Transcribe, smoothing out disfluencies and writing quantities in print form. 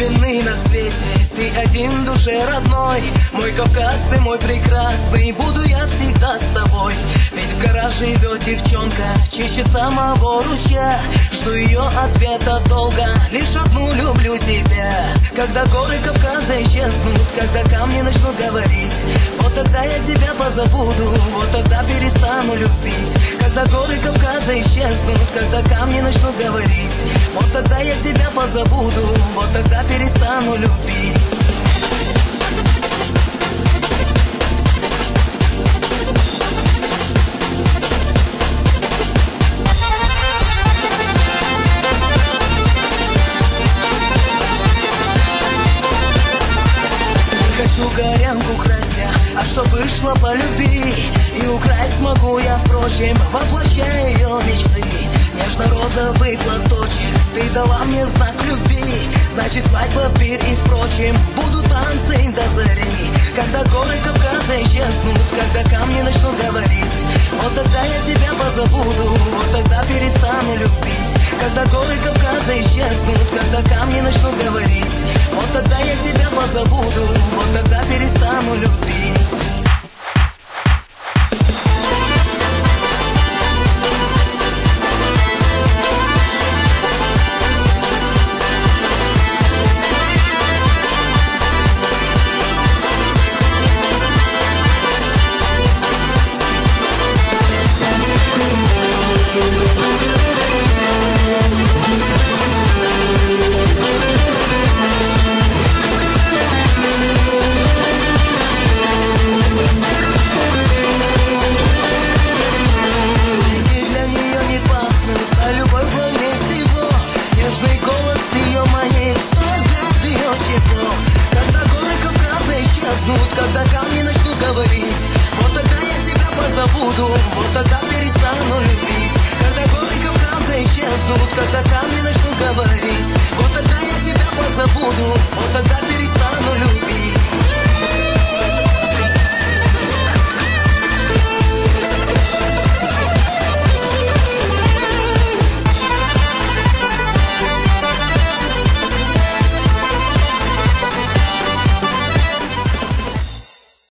единственный на свете, ты один в душе родной. Мой Кавказ, ты мой прекрасный, буду я всегда с тобой. Ведь в горах живет девчонка, чище самого ручья. Жду ее ответа долго, лишь одну: люблю тебя. Когда горы Кавказа исчезнут, когда камни начнут говорить, вот тогда я тебя позабуду, вот тогда перестану любить. Когда горы Кавказа исчезнут, когда камни начнут говорить, вот тогда я тебя позабуду, вот тогда перестану любить. Хочу горянку красть я, а что вышло по любви, и украсть смогу я, впрочем, воплощая ее мечты. Нежно-розовый платочек ты дала мне в знак любви, значит свадьба, пир и впрочем, будут танцы до зари. Когда горы Кавказа исчезнут, когда камни начнут говорить, вот тогда я тебя позабуду, вот тогда перестану любить. Когда горы Кавказа исчезнут, когда камни начнут говорить, вот тогда я тебя позабуду, вот тогда перестану любить. Когда камни начнут говорить, вот тогда я тебя позабуду, вот тогда перестану любить. Когда горы Кавказа исчезнут, когда камни